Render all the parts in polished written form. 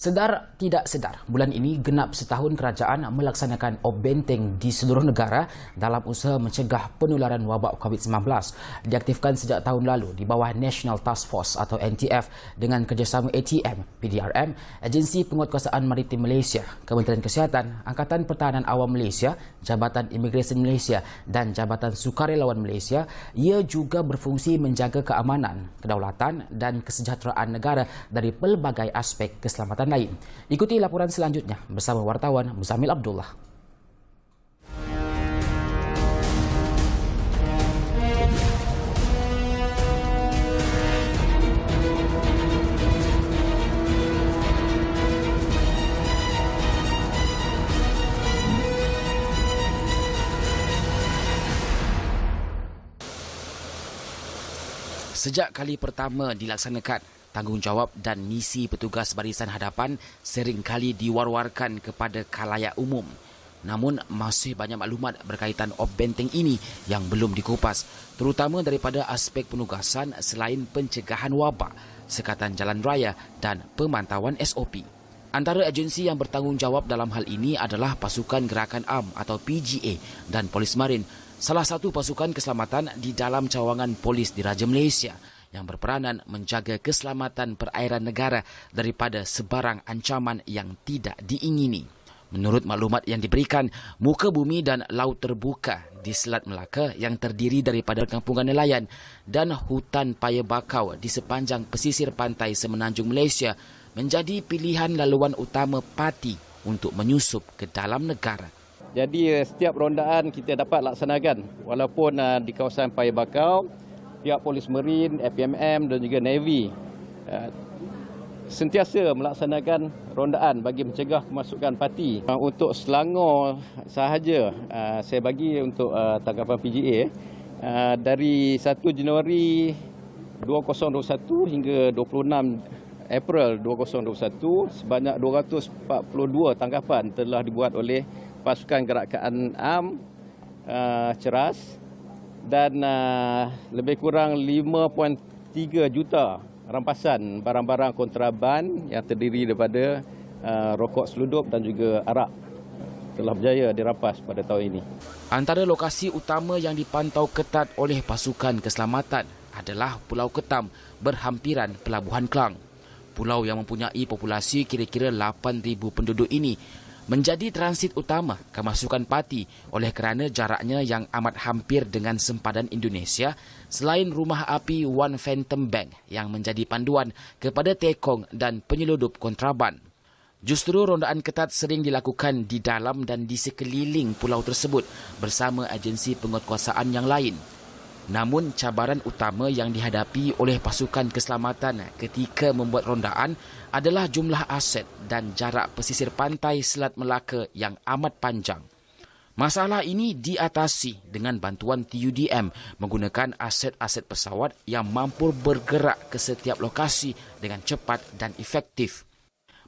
Sedar tidak sedar, bulan ini genap setahun kerajaan melaksanakan Op Benteng di seluruh negara dalam usaha mencegah penularan wabak COVID-19. Diaktifkan sejak tahun lalu di bawah National Task Force atau NTF dengan kerjasama ATM, PDRM, Agensi Penguatkuasaan Maritim Malaysia, Kementerian Kesihatan, Angkatan Pertahanan Awam Malaysia, Jabatan Imigresen Malaysia dan Jabatan Sukarelawan Malaysia. Ia juga berfungsi menjaga keamanan, kedaulatan dan kesejahteraan negara dari pelbagai aspek keselamatan lain. Ikuti laporan selanjutnya bersama wartawan Muzamil Abdullah. Sejak kali pertama dilaksanakan, tanggungjawab dan misi petugas barisan hadapan seringkali diwar-warkan kepada khalayak umum. Namun, masih banyak maklumat berkaitan Op Benteng ini yang belum dikupas, terutama daripada aspek penugasan selain pencegahan wabak, sekatan jalan raya dan pemantauan SOP. Antara agensi yang bertanggungjawab dalam hal ini adalah Pasukan Gerakan Am atau PGA dan Polis Marin, salah satu pasukan keselamatan di dalam cawangan polis diraja Malaysia yang berperanan menjaga keselamatan perairan negara daripada sebarang ancaman yang tidak diingini. Menurut maklumat yang diberikan, muka bumi dan laut terbuka di Selat Melaka yang terdiri daripada kampungan nelayan dan hutan paya bakau di sepanjang pesisir pantai semenanjung Malaysia menjadi pilihan laluan utama parti untuk menyusup ke dalam negara. Jadi setiap rondaan kita dapat laksanakan walaupun di kawasan paya bakau, pihak Polis Marin, FPMM dan juga Navy sentiasa melaksanakan rondaan bagi mencegah kemasukan parti. Untuk Selangor sahaja, saya bagi untuk tanggapan PGA dari 1 Januari 2021 hingga 26 April 2021, sebanyak 242 tangkapan telah dibuat oleh Pasukan Gerakan Am Ceras dan lebih kurang 5.3 juta rampasan barang-barang kontraban yang terdiri daripada rokok seludup dan juga arak telah berjaya dirampas pada tahun ini. Antara lokasi utama yang dipantau ketat oleh pasukan keselamatan adalah Pulau Ketam berhampiran Pelabuhan Klang. Pulau yang mempunyai populasi kira-kira 8,000 penduduk ini menjadi transit utama kemasukan parti oleh kerana jaraknya yang amat hampir dengan sempadan Indonesia selain rumah api One Phantom Bank yang menjadi panduan kepada tekong dan penyeludup kontraban. Justru rondaan ketat sering dilakukan di dalam dan di sekeliling pulau tersebut bersama agensi penguatkuasaan yang lain. Namun cabaran utama yang dihadapi oleh pasukan keselamatan ketika membuat rondaan adalah jumlah aset dan jarak pesisir pantai Selat Melaka yang amat panjang. Masalah ini diatasi dengan bantuan TUDM menggunakan aset-aset pesawat yang mampu bergerak ke setiap lokasi dengan cepat dan efektif.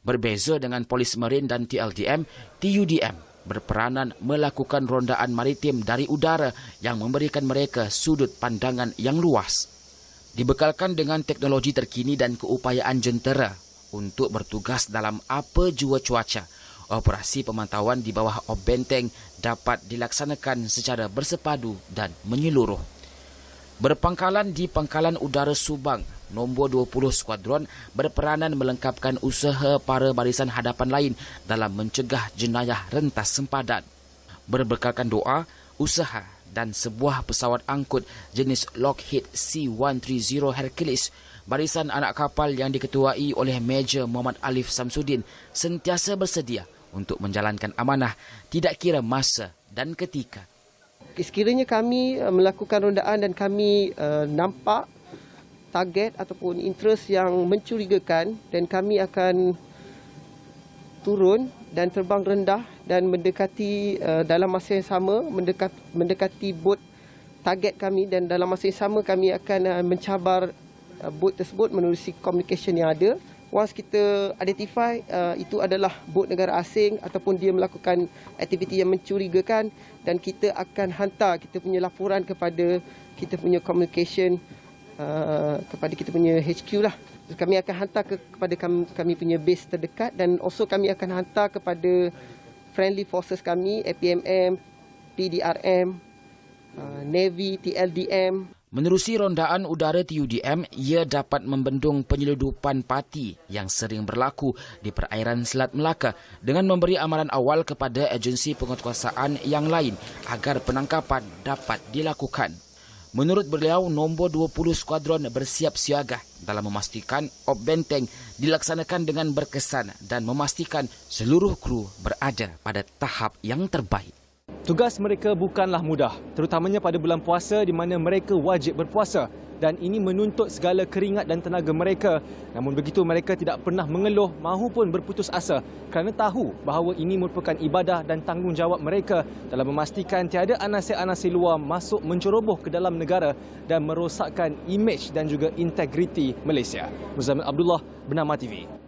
Berbeza dengan Polis Marin dan TLDM, TUDM berperanan melakukan rondaan maritim dari udara yang memberikan mereka sudut pandangan yang luas. Dibekalkan dengan teknologi terkini dan keupayaan jentera untuk bertugas dalam apa jua cuaca, operasi pemantauan di bawah Op Benteng dapat dilaksanakan secara bersepadu dan menyeluruh. Berpangkalan di Pangkalan Udara Subang, nombor 20 Skuadron berperanan melengkapkan usaha para barisan hadapan lain dalam mencegah jenayah rentas sempadan. Berbekalkan doa, usaha dan sebuah pesawat angkut jenis Lockheed C-130 Hercules, barisan anak kapal yang diketuai oleh Major Muhammad Alif Samsudin sentiasa bersedia untuk menjalankan amanah tidak kira masa dan ketika. Sekiranya kami melakukan rondaan dan kami nampak target ataupun interest yang mencurigakan, dan kami akan turun dan terbang rendah dan mendekati dalam masa yang sama, mendekati bot target kami, dan dalam masa yang sama kami akan mencabar bot tersebut menerusi communication yang ada. Once kita identify itu adalah bot negara asing ataupun dia melakukan aktiviti yang mencurigakan, dan kita akan hantar kita punya laporan kepada kita punya communication kepada kita punya HQ lah. Kami akan hantar kepada kami punya base terdekat dan also kami akan hantar kepada friendly forces kami, APMM, PDRM, Navy, TLDM. Menerusi rondaan udara TUDM, ia dapat membendung penyeludupan parti yang sering berlaku di perairan Selat Melaka dengan memberi amaran awal kepada agensi penguatkuasaan yang lain agar penangkapan dapat dilakukan. Menurut beliau, nombor 20 skuadron bersiap siaga dalam memastikan op benteng dilaksanakan dengan berkesan dan memastikan seluruh kru berada pada tahap yang terbaik. Tugas mereka bukanlah mudah, terutamanya pada bulan puasa di mana mereka wajib berpuasa dan ini menuntut segala keringat dan tenaga mereka. Namun begitu, mereka tidak pernah mengeluh mahupun berputus asa kerana tahu bahawa ini merupakan ibadah dan tanggungjawab mereka dalam memastikan tiada anasir-anasir luar masuk menceroboh ke dalam negara dan merosakkan imej dan juga integriti Malaysia. Muzammil Abdullah, Bernama TV.